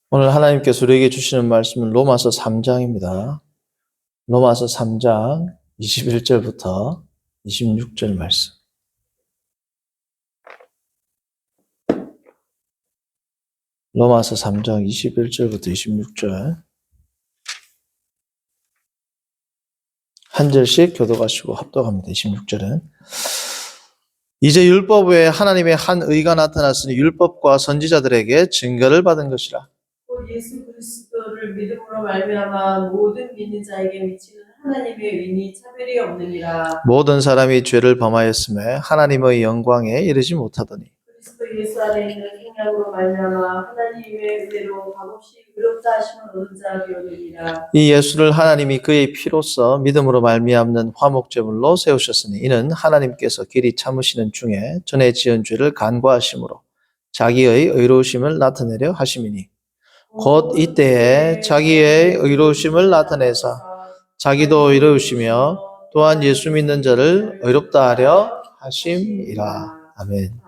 오늘 하나님께서 우리에게 주시는 말씀은 로마서 3장입니다. 로마서 3장 21절부터 26절 말씀. 로마서 3장 21절부터 26절. 한 절씩 교독하시고 합독합니다. 26절은. 이제 율법 외에 하나님의 한 의가 나타났으니 율법과 선지자들에게 증거를 받은 것이라. 곧 예수 그리스도를 믿음으로 말미암아 모든 믿는 자에게 미치는 하나님의 의니 차별이 없느니라. 모든 사람이 죄를 범하였음에 하나님의 영광에 이르지 못하더니 그리스도 예수 안에 있는 생명으로 말미암아 하나님의 은혜로 값없이 의롭다 하심을 얻은 자 되었느니라. 이 예수를 하나님이 그의 피로써 믿음으로 말미암는 화목제물로 세우셨으니 이는 하나님께서 길이 참으시는 중에 전에 지은 죄를 간과하심으로 자기의 의로우심을 나타내려 하심이니 곧 이때에 자기의 의로우심을 나타내사 자기도 의로우시며 또한 예수 믿는 자를 의롭다 하려 하심이라. 아멘.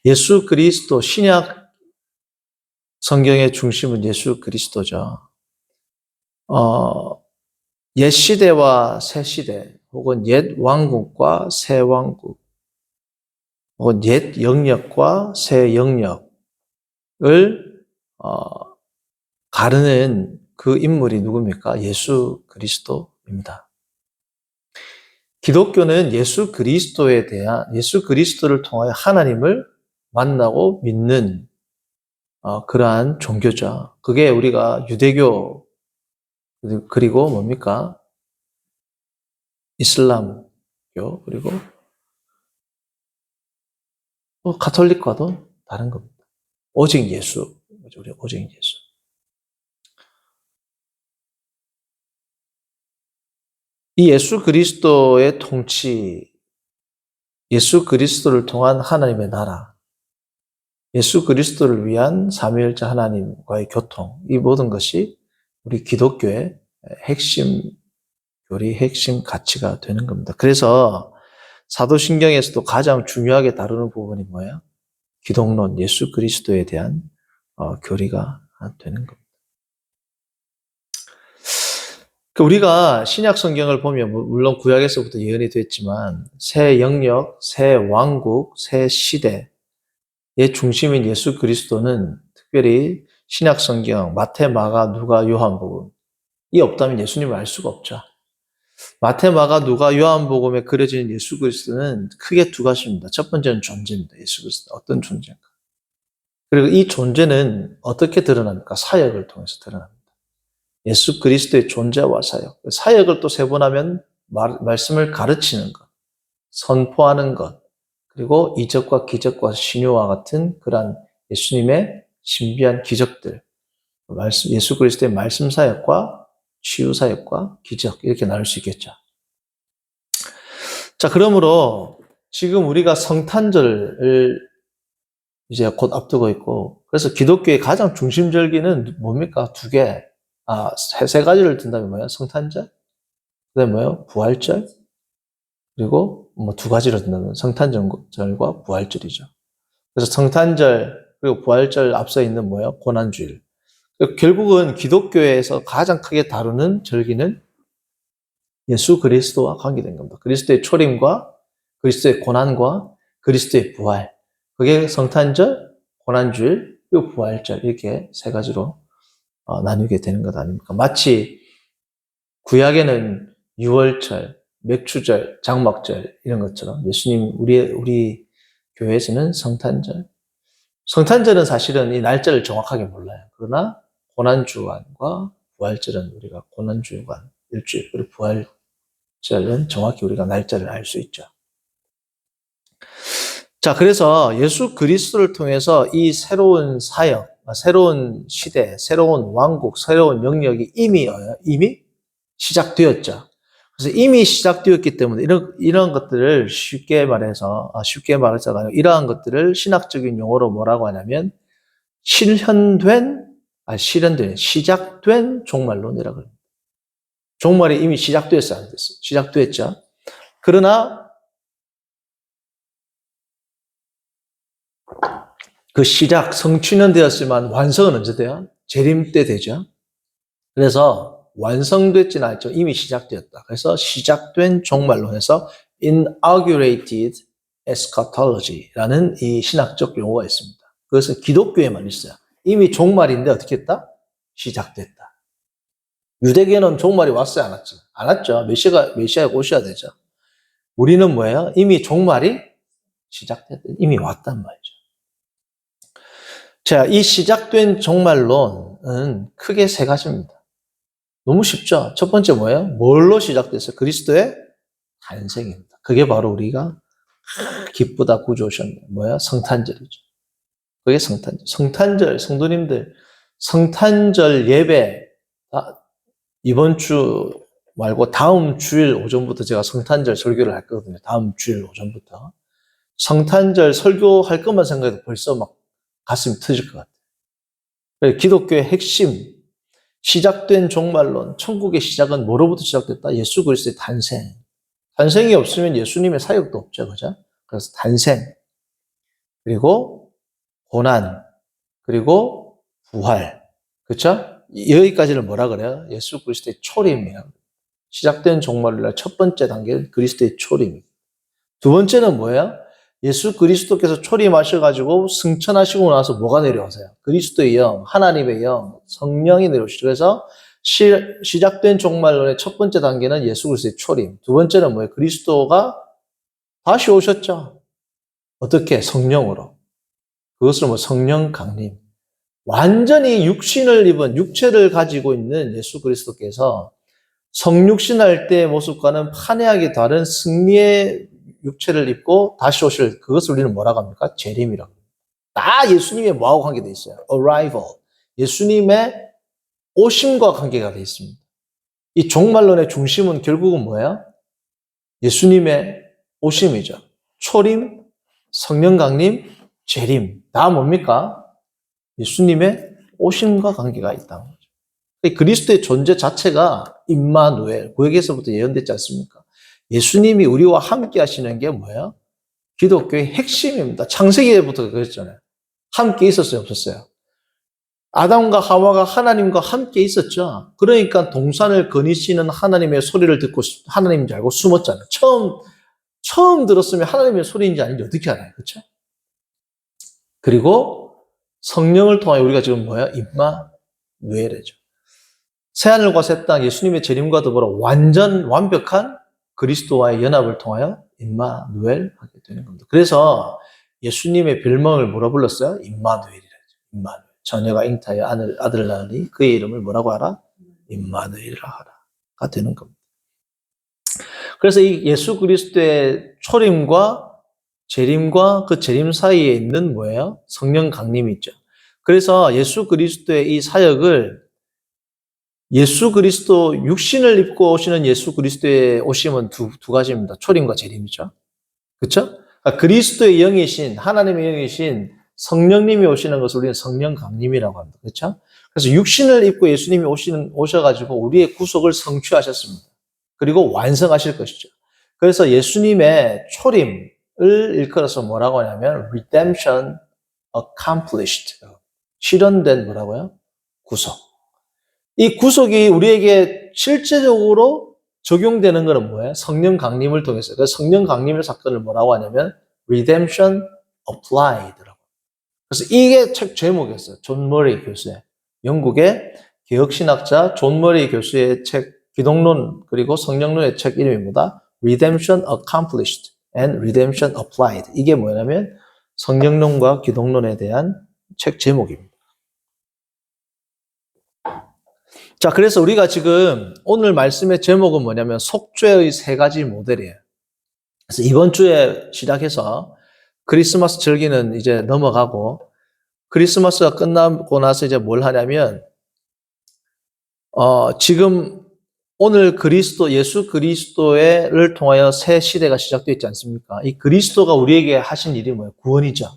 예수 그리스도, 신약 성경의 중심은 예수 그리스도죠. 옛 시대와 새 시대, 혹은 옛 왕국과 새 왕국, 혹은 옛 영역과 새 영역을 가르는 그 인물이 누굽니까? 예수 그리스도입니다. 기독교는 예수 그리스도에 대한, 예수 그리스도를 통하여 하나님을 만나고 믿는 그러한 종교죠. 그게 우리가 유대교, 그리고 뭡니까? 이슬람교, 그리고 가톨릭과도 다른 겁니다. 오직 예수. 오직 예수. 이 예수 그리스도의 통치, 예수 그리스도를 통한 하나님의 나라, 예수 그리스도를 위한 삼위일체 하나님과의 교통, 이 모든 것이 우리 기독교의 핵심 교리, 핵심 가치가 되는 겁니다. 그래서 사도신경에서도 가장 중요하게 다루는 부분이 뭐예요? 기독론, 예수 그리스도에 대한 교리가 되는 겁니다. 우리가 신약 성경을 보면 물론 구약에서부터 예언이 됐지만 새 영역, 새 왕국, 새 시대의 중심인 예수 그리스도는 특별히 신약 성경 마태, 마가, 누가, 요한복음 이 없다면 예수님을 알 수가 없죠. 마태, 마가, 누가, 요한복음에 그려진 예수 그리스도는 크게 두 가지입니다. 첫 번째는 존재입니다. 예수 그리스도 어떤 존재인가. 그리고 이 존재는 어떻게 드러납니까? 사역을 통해서 드러납니다. 예수 그리스도의 존재와 사역. 사역을 또 세분하면 말씀을 가르치는 것, 선포하는 것, 그리고 이적과 기적과 신유와 같은 그러한 예수님의 신비한 기적들, 예수 그리스도의 말씀 사역과 치유 사역과 기적 이렇게 나눌 수 있겠죠. 자, 그러므로 지금 우리가 성탄절을 이제 곧 앞두고 있고, 그래서 기독교의 가장 중심절기는 뭡니까? 두 개. 세 가지를 든다면 뭐예요? 성탄절? 그 다음에 뭐예요? 부활절? 그리고 두 가지로 든다면 성탄절과 부활절이죠. 그래서 성탄절, 그리고 부활절 앞서 있는 뭐예요? 고난주일. 결국은 기독교에서 가장 크게 다루는 절기는 예수 그리스도와 관계된 겁니다. 그리스도의 초림과 그리스도의 고난과 그리스도의 부활. 그게 성탄절, 고난주일, 그리고 부활절 이렇게 세 가지로 나누게 되는 것 아닙니까? 마치 구약에는 유월절, 맥추절, 장막절 이런 것처럼 예수님 우리 교회에서는 성탄절. 성탄절은 사실은 이 날짜를 정확하게 몰라요. 그러나 고난주간과 부활절은 우리가 고난주간 일주일 그리고 부활절은 정확히 우리가 날짜를 알 수 있죠. 자, 그래서 예수 그리스도를 통해서 이 새로운 사역, 새로운 시대, 새로운 왕국, 새로운 영역이 이미 시작되었죠. 그래서 이미 시작되었기 때문에 이런 것들을 쉽게 말해서 이러한 것들을 신학적인 용어로 뭐라고 하냐면 시작된 종말론이라고 합니다. 종말이 이미 시작되었어요, 안 됐어요? 시작되었죠. 그러나 그 시작, 성취는 되었지만 완성은 언제 돼요? 재림 때 되죠. 그래서 완성됐지는 않죠. 이미 시작되었다. 그래서 시작된 종말론에서 inaugurated eschatology라는 이 신학적 용어가 있습니다. 그것은 기독교에만 있어요. 이미 종말인데 어떻게 했다? 시작됐다. 유대교는 종말이 왔어요, 안 왔죠? 안 왔죠. 메시아가 오셔야 되죠. 우리는 뭐예요? 이미 종말이 시작됐다. 이미 왔단 말이죠. 자, 이 시작된 종말론은 크게 세 가지입니다. 너무 쉽죠? 첫 번째 뭐예요? 뭘로 시작됐어요? 그리스도의 탄생입니다. 그게 바로 우리가 기쁘다 구주오셨네. 뭐야? 성탄절이죠. 그게 성탄절. 성탄절, 성도님들, 성탄절 예배, 이번 주 말고 다음 주일 오전부터 제가 성탄절 설교를 할 거거든요. 다음 주일 오전부터. 성탄절 설교할 것만 생각해도 벌써 막 가슴이 터질 것 같아요. 기독교의 핵심, 시작된 종말론, 천국의 시작은 뭐로부터 시작됐다? 예수 그리스도의 탄생. 탄생이 없으면 예수님의 사역도 없죠. 그죠? 그래서 탄생, 그리고 고난, 그리고 부활. 그렇죠? 여기까지는 뭐라 그래요? 예수 그리스도의 초림이에요. 시작된 종말론의 첫 번째 단계는 그리스도의 초림입니다. 두 번째는 뭐예요? 예수 그리스도께서 초림하셔가지고 승천하시고 나서 뭐가 내려오세요? 그리스도의 영, 하나님의 영, 성령이 내려오시죠. 그래서 시작된 종말론의 첫 번째 단계는 예수 그리스도의 초림. 두 번째는 뭐예요? 그리스도가 다시 오셨죠. 어떻게? 성령으로. 그것을 성령 강림. 완전히 육신을 입은, 육체를 가지고 있는 예수 그리스도께서 성육신할 때의 모습과는 판이하게 다른 승리의 육체를 입고 다시 오실, 그것을 우리는 뭐라고 합니까? 재림이라고 합니다. 다 예수님의 뭐하고 관계되어 있어요? arrival. 예수님의 오심과 관계가 되어 있습니다. 이 종말론의 중심은 결국은 뭐예요? 예수님의 오심이죠. 초림, 성령 강림, 재림. 다 뭡니까? 예수님의 오심과 관계가 있다는 거죠. 그리스도의 존재 자체가 임마누엘, 구약에서부터 예언됐지 않습니까? 예수님이 우리와 함께 하시는 게 뭐예요? 기독교의 핵심입니다. 창세기부터 그랬잖아요. 함께 있었어요, 없었어요? 아담과 하와가 하나님과 함께 있었죠. 그러니까 동산을 거니시는 하나님의 소리를 듣고 하나님인 줄 알고 숨었잖아요. 처음 들었으면 하나님의 소리인지 아닌지 어떻게 알아요? 그렇죠? 그리고 성령을 통하여 우리가 지금 뭐야? 임마누엘이죠. 새하늘과 새 땅, 예수님의 재림과 더불어 완벽한 그리스도와의 연합을 통하여 임마누엘 하게 되는 겁니다. 그래서 예수님의 별명을 뭐라 불렀어요? 임마누엘이라죠. 임마누엘. 자녀가 잉타하여 아들을 낳으니 그의 이름을 뭐라고 하라? 임마누엘이라 하라가 되는 겁니다. 그래서 이 예수 그리스도의 초림과 재림과 그 재림 사이에 있는 뭐예요? 성령 강림이 있죠. 그래서 예수 그리스도의 이 사역을 예수 그리스도 육신을 입고 오시는 예수 그리스도의 오심은 두 가지입니다. 초림과 재림이죠. 그렇죠? 그러니까 그리스도의 영이신 하나님의 영이신 성령님이 오시는 것을 우리는 성령 강림이라고 합니다. 그렇죠? 그래서 육신을 입고 예수님이 오셔가지고 우리의 구속을 성취하셨습니다. 그리고 완성하실 것이죠. 그래서 예수님의 초림을 일컬어서 뭐라고 하냐면 redemption accomplished. 실현된 뭐라고요? 구속. 이 구속이 우리에게 실제적으로 적용되는 것은 뭐예요? 성령 강림을 통해서. 그래서 성령 강림의 사건을 뭐라고 하냐면 redemption applied라고. 그래서 이게 책 제목이었어요. 존 머레이 교수의. 영국의 개혁신학자 존 머레이 교수의 책 기독론 그리고 성령론의 책 이름이 뭐다? redemption accomplished and redemption applied. 이게 뭐냐면 성령론과 기독론에 대한 책 제목입니다. 자, 그래서 우리가 지금 오늘 말씀의 제목은 뭐냐면 속죄의 세 가지 모델이에요. 그래서 이번 주에 시작해서 크리스마스 절기는 이제 넘어가고 크리스마스가 끝나고 나서 이제 뭘 하냐면 지금 오늘 예수 그리스도를 통하여 새 시대가 시작되어 있지 않습니까? 이 그리스도가 우리에게 하신 일이 뭐예요? 구원이죠.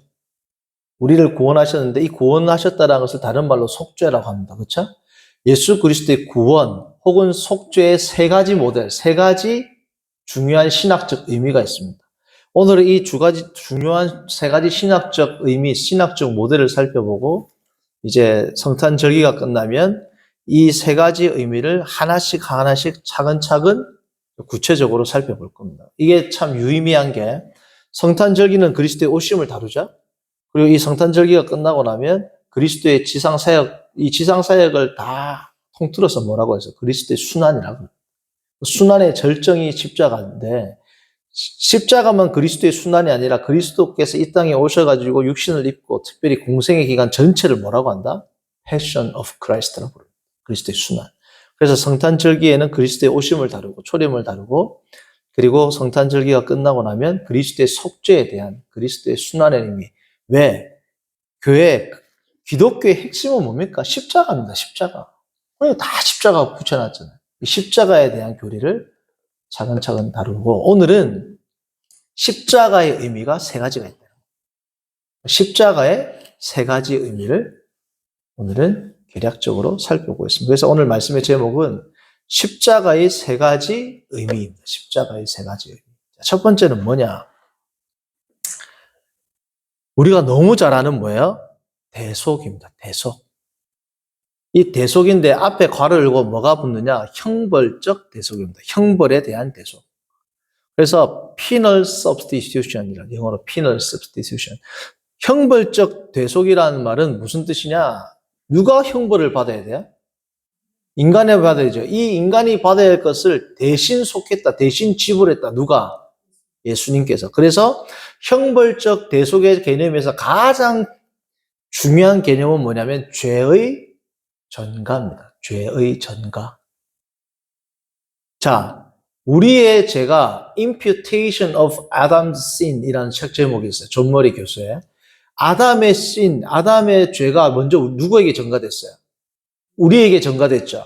우리를 구원하셨는데 이 구원하셨다는 것을 다른 말로 속죄라고 합니다. 그렇죠? 예수 그리스도의 구원 혹은 속죄의 세 가지 모델, 세 가지 중요한 신학적 의미가 있습니다. 오늘은 이 두 가지 중요한 세 가지 신학적 의미, 신학적 모델을 살펴보고 이제 성탄 절기가 끝나면 이 세 가지 의미를 하나씩 차근차근 구체적으로 살펴볼 겁니다. 이게 참 유의미한 게 성탄 절기는 그리스도의 오심을 다루죠. 그리고 이 성탄 절기가 끝나고 나면 그리스도의 지상 사역, 이 지상 사역을 다 통틀어서 뭐라고 해서 그리스도의 순환이라고. 순환의 절정이 십자가인데 십자가만 그리스도의 순환이 아니라 그리스도께서 이 땅에 오셔가지고 육신을 입고 특별히 공생의 기간 전체를 뭐라고 한다? Passion of Christ라고 부릅니다. 그리스도의 순환. 그래서 성탄절기에는 그리스도의 오심을 다루고 초림을 다루고 그리고 성탄절기가 끝나고 나면 그리스도의 속죄에 대한 그리스도의 순환의 의미. 왜? 기독교의 핵심은 뭡니까? 십자가입니다. 십자가. 다 십자가 붙여놨잖아요. 십자가에 대한 교리를 차근차근 다루고 오늘은 십자가의 의미가 세 가지가 있다. 십자가의 세 가지 의미를 오늘은 개략적으로 살펴보고 있습니다. 그래서 오늘 말씀의 제목은 십자가의 세 가지 의미입니다. 십자가의 세 가지 의미. 첫 번째는 뭐냐? 우리가 너무 잘 아는 뭐예요? 대속입니다. 대속. 이 대속인데 앞에 괄호 열고 뭐가 붙느냐? 형벌적 대속입니다. 형벌에 대한 대속. 그래서 penal substitution이라 영어로 penal substitution. 형벌적 대속이라는 말은 무슨 뜻이냐? 누가 형벌을 받아야 돼요? 인간이 받아야죠. 이 인간이 받아야 할 것을 대신 속했다, 대신 지불했다. 누가? 예수님께서. 그래서 형벌적 대속의 개념에서 가장 중요한 개념은 뭐냐면 죄의 전가입니다. 죄의 전가. 자, 우리의 죄가 Imputation of Adam's Sin 이라는 책 제목이 있어요. 존 머리 교수의. 아담의 sin, 아담의 죄가 먼저 누구에게 전가됐어요? 우리에게 전가됐죠.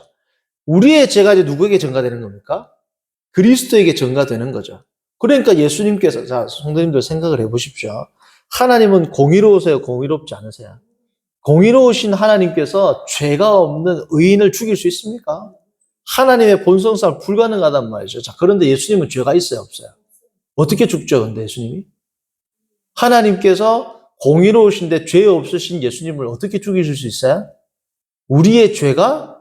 우리의 죄가 이제 누구에게 전가되는 겁니까? 그리스도에게 전가되는 거죠. 그러니까 예수님께서, 자, 성도님들 생각을 해보십시오. 하나님은 공의로우세요? 공의롭지 않으세요? 공의로우신 하나님께서 죄가 없는 의인을 죽일 수 있습니까? 하나님의 본성상 불가능하단 말이죠. 자, 그런데 예수님은 죄가 있어요? 없어요? 어떻게 죽죠, 근데 예수님이? 하나님께서 공의로우신데 죄 없으신 예수님을 어떻게 죽이실 수 있어요? 우리의 죄가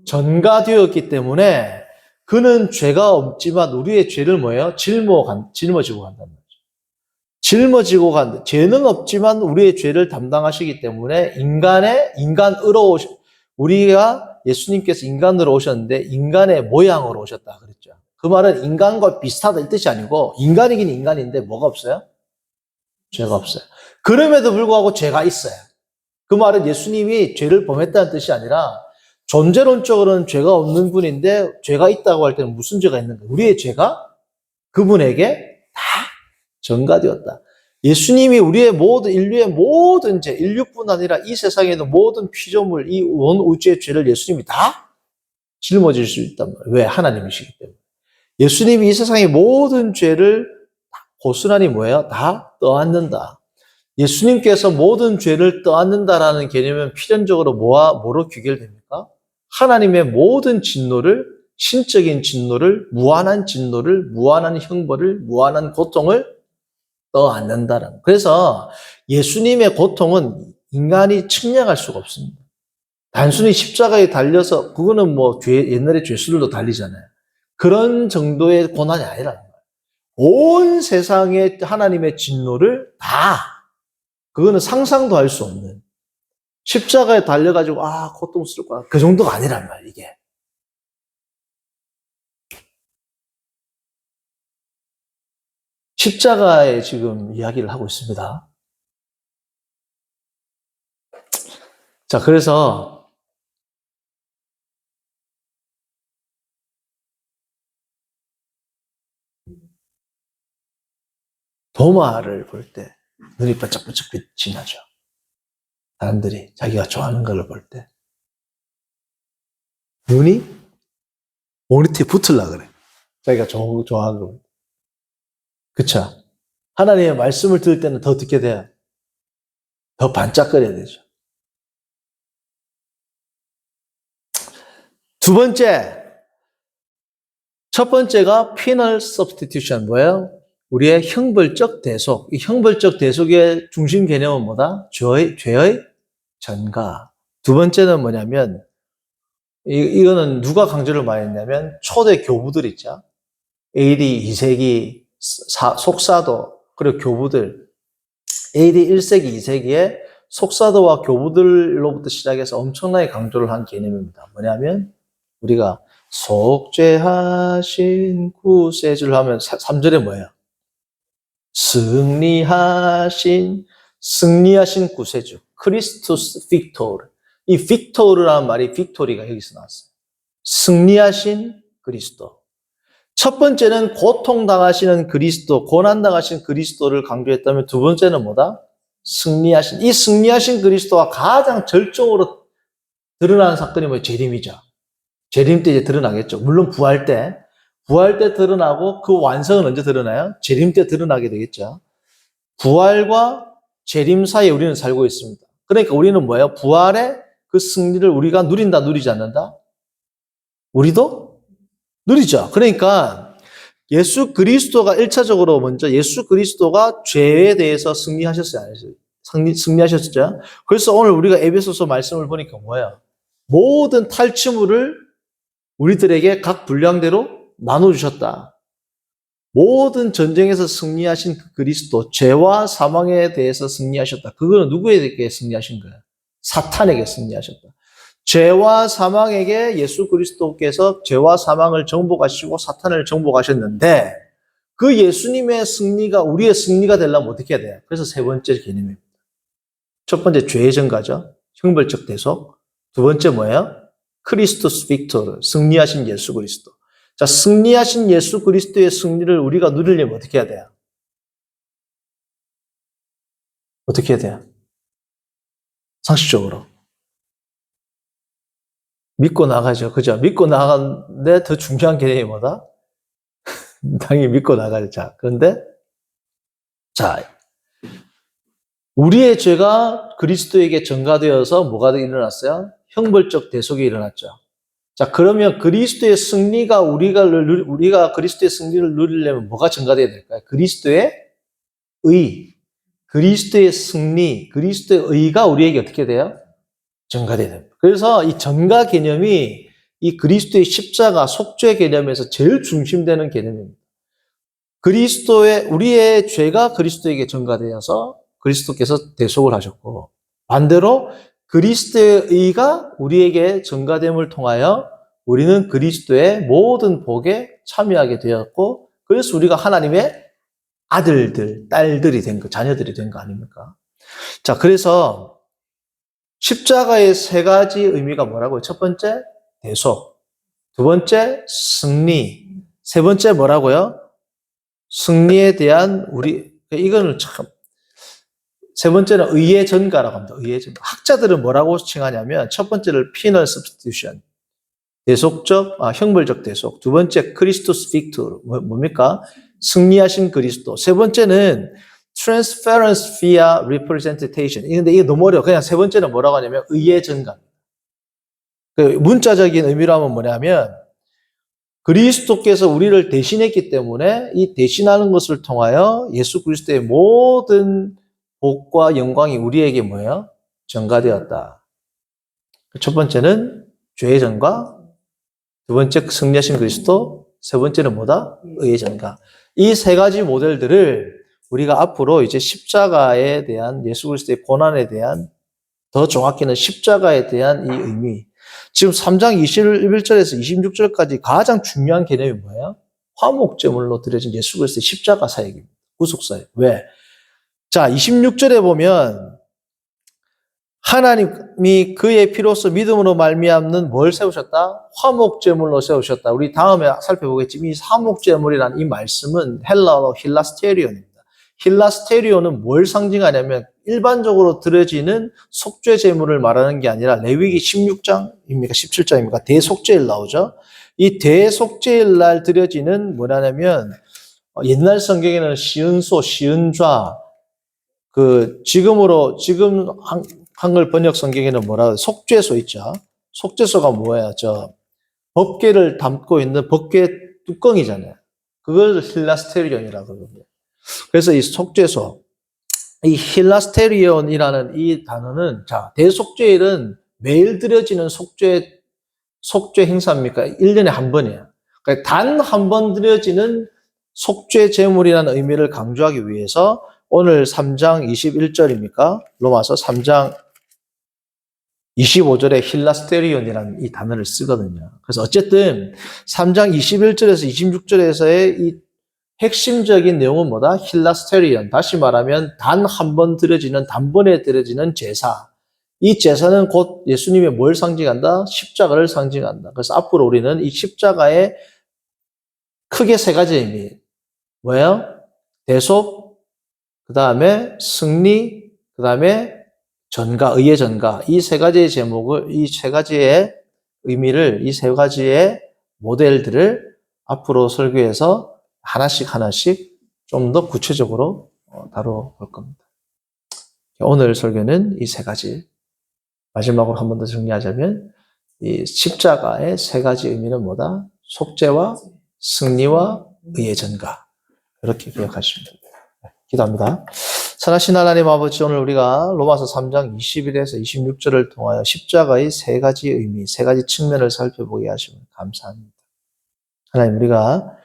전가되었기 때문에 그는 죄가 없지만 우리의 죄를 뭐예요? 짊어지고 간단 말이죠. 짊어지고 간다. 죄는 없지만 우리의 죄를 담당하시기 때문에 우리가 예수님께서 인간으로 오셨는데 인간의 모양으로 오셨다 그랬죠. 그 말은 인간과 비슷하다 이 뜻이 아니고 인간이긴 인간인데 뭐가 없어요? 죄가 없어요. 그럼에도 불구하고 죄가 있어요. 그 말은 예수님이 죄를 범했다는 뜻이 아니라 존재론적으로는 죄가 없는 분인데 죄가 있다고 할 때는 무슨 죄가 있는 거예요? 우리의 죄가 그분에게 다 전가되었다. 예수님이 우리의 인류의 모든 죄, 인류뿐 아니라 이 세상에도 모든 피조물, 이 온 우주의 죄를 예수님이 다 짊어질 수 있단 말이에요. 왜? 하나님이시기 때문에. 예수님이 이 세상의 모든 죄를 고스란히 뭐예요? 다 떠안는다. 예수님께서 모든 죄를 떠안는다라는 개념은 필연적으로 뭐로 귀결됩니까? 하나님의 모든 진노를, 신적인 진노를, 무한한 형벌을, 무한한 고통을 떠안는다라는 거예요. 그래서 예수님의 고통은 인간이 측량할 수가 없습니다. 단순히 십자가에 달려서, 그거는 옛날에 죄수들도 달리잖아요. 그런 정도의 고난이 아니라는 거예요. 온 세상의 하나님의 진노를 그거는 상상도 할 수 없는. 십자가에 달려가지고, 고통스럽구나. 그 정도가 아니란 말이에요, 이게. 십자가에 지금 이야기를 하고 있습니다. 자, 그래서, 도마를 볼 때, 눈이 번쩍번쩍 빛이 나죠. 사람들이 자기가 좋아하는 걸 볼 때. 눈이 모니터에 붙으려고 그래. 자기가 좋아하는 걸. 그쵸? 하나님의 말씀을 들을 때는 더 듣게 돼요. 더 반짝거려야 되죠. 첫 번째가 penal substitution 뭐예요? 우리의 형벌적 대속. 이 형벌적 대속의 중심 개념은 뭐다? 죄의 전가. 두 번째는 뭐냐면, 이거는 누가 강조를 많이 했냐면, 초대 교부들 있죠. AD 2세기 속사도, 그리고 교부들. AD 1세기, 2세기에 속사도와 교부들로부터 시작해서 엄청나게 강조를 한 개념입니다. 뭐냐면, 우리가 속죄하신 구세주를 하면 3절에 뭐예요? 승리하신 구세주. 크리스투스 빅토르. 이 빅토르라는 말이 빅토리가 여기서 나왔어요. 승리하신 그리스도. 첫 번째는 고통당하시는 그리스도, 고난당하신 그리스도를 강조했다면 두 번째는 뭐다? 이 승리하신 그리스도가 가장 절정으로 드러나는 사건이 뭐예요? 재림이죠. 재림 때 이제 드러나겠죠. 물론 부활 때 드러나고 그 완성은 언제 드러나요? 재림 때 드러나게 되겠죠. 부활과 재림 사이에 우리는 살고 있습니다. 그러니까 우리는 뭐예요? 부활의 그 승리를 우리가 누린다, 누리지 않는다? 우리도 누리죠. 그러니까 예수 그리스도가 1차적으로 먼저 예수 그리스도가 죄에 대해서 승리하셨어요? 안 하셨어요? 승리하셨죠? 그래서 오늘 우리가 에베소서 말씀을 보니까 뭐예요? 모든 탈취물을 우리들에게 각 분량대로 나눠주셨다. 모든 전쟁에서 승리하신 그 그리스도, 죄와 사망에 대해서 승리하셨다. 그거는 누구에게 승리하신 거예요? 사탄에게 승리하셨다. 죄와 사망에게 예수 그리스도께서 죄와 사망을 정복하시고 사탄을 정복하셨는데 그 예수님의 승리가 우리의 승리가 되려면 어떻게 해야 돼요? 그래서 세 번째 개념입니다. 첫 번째 죄의 전가죠. 형벌적 대속. 두 번째 뭐예요? 크리스토스 빅토르, 승리하신 예수 그리스도. 자, 승리하신 예수 그리스도의 승리를 우리가 누리려면 어떻게 해야 돼요? 어떻게 해야 돼요? 상식적으로. 믿고 나가죠. 그죠? 믿고 나가는데 더 중요한 개념이 뭐다? 당연히 믿고 나가죠. 자, 그런데, 자, 우리의 죄가 그리스도에게 전가되어서 뭐가 일어났어요? 형벌적 대속이 일어났죠. 자, 그러면 그리스도의 승리가 우리가 그리스도의 승리를 누리려면 뭐가 전가되어야 될까요? 그리스도의 그리스도의 승리, 그리스도의 의가 우리에게 어떻게 돼요? 전가되어야 됩니다. 그래서 이 전가 개념이 이 그리스도의 십자가, 속죄 개념에서 제일 중심되는 개념입니다. 우리의 죄가 그리스도에게 전가되어서 그리스도께서 대속을 하셨고, 반대로 그리스도의 의가 우리에게 전가됨을 통하여 우리는 그리스도의 모든 복에 참여하게 되었고, 그래서 우리가 하나님의 아들들, 딸들이 된 거, 자녀들이 된 거 아닙니까? 자, 그래서 십자가의 세 가지 의미가 뭐라고요? 첫 번째, 대속. 두 번째, 승리. 세 번째 뭐라고요? 승리에 대한 이거는 참, 세 번째는 의의 전가라고 합니다. 의의 전가. 학자들은 뭐라고 칭하냐면, 첫 번째를 penal substitution. 형벌적 대속. 두 번째, 크리스토스 빅토르. 뭡니까? 승리하신 그리스도. 세 번째는 transference via representation. 근데 이게 너무 어려워. 그냥 세 번째는 뭐라고 하냐면, 의의 전가. 문자적인 의미로 하면 뭐냐면, 그리스도께서 우리를 대신했기 때문에 이 대신하는 것을 통하여 예수 그리스도의 모든 복과 영광이 우리에게 뭐예요? 전가되었다. 첫 번째는 죄의 전가, 두 번째 승리하신 그리스도, 세 번째는 뭐다? 의의 전가. 이 세 가지 모델들을 우리가 앞으로 이제 십자가에 대한 예수 그리스도의 고난에 대한 더 정확히는 십자가에 대한 이 의미. 지금 3장 21절에서 26절까지 가장 중요한 개념이 뭐예요? 화목제물로 드려진 예수 그리스도의 십자가 사역입니다. 구속사역. 왜? 자, 26절에 보면 하나님이 그의 피로써 믿음으로 말미암는 뭘 세우셨다? 화목제물로 세우셨다. 우리 다음에 살펴보겠지만 이 화목제물이라는 이 말씀은 헬라어로 힐라스테리온입니다. 힐라스테리온은 뭘 상징하냐면 일반적으로 드려지는 속죄 제물을 말하는 게 아니라 레위기 16장입니까? 17장입니까? 대속죄일 나오죠. 이 대속죄일 날 드려지는 뭐냐면 옛날 성경에는 시은소, 시은좌 지금 한글 번역 성경에는 뭐라고 속죄소 있죠. 속죄소가 뭐예요? 법궤를 담고 있는 법궤 뚜껑이잖아요. 그걸 힐라스테리온이라고 그러거든요. 그래서 이 속죄소, 이 힐라스테리온이라는 이 단어는, 자, 대속죄일은 매일 드려지는 속죄 행사입니까? 1년에 한 번이에요. 그러니까 단 한 번 드려지는 속죄 제물이라는 의미를 강조하기 위해서 오늘 3장 21절입니까? 로마서 3장 25절에 힐라스테리온이라는 이 단어를 쓰거든요. 그래서 어쨌든 3장 21절에서 26절에서의 이 핵심적인 내용은 뭐다? 힐라스테리온. 다시 말하면 단 한 번 드려지는, 단번에 드려지는 제사. 이 제사는 곧 예수님의 뭘 상징한다? 십자가를 상징한다. 그래서 앞으로 우리는 이 십자가의 크게 세 가지 의미. 뭐예요? 대속, 그 다음에 승리, 그 다음에 전가, 의의 전가. 이 세 가지의 제목을, 이 세 가지의 의미를, 이 세 가지의 모델들을 앞으로 설교에서 하나씩 좀 더 구체적으로 다뤄볼 겁니다. 오늘 설교는 이 세 가지. 마지막으로 한 번 더 정리하자면, 이 십자가의 세 가지 의미는 뭐다? 속죄와 승리와 의의 전가. 이렇게 기억하시면 됩니다. 기도합니다. 선하신 하나님 아버지, 오늘 우리가 로마서 3장 21에서 26절을 통하여 십자가의 세 가지 의미, 세 가지 측면을 살펴보게 하시면 감사합니다. 하나님, 우리가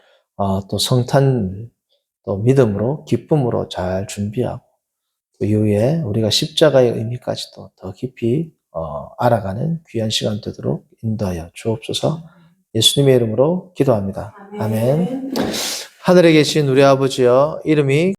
또 성탄, 또 믿음으로, 기쁨으로 잘 준비하고, 그 이후에 우리가 십자가의 의미까지도 더 깊이 알아가는 귀한 시간 되도록 인도하여 주옵소서. 예수님의 이름으로 기도합니다. 아멘. 하늘에 계신 우리 아버지여, 이름이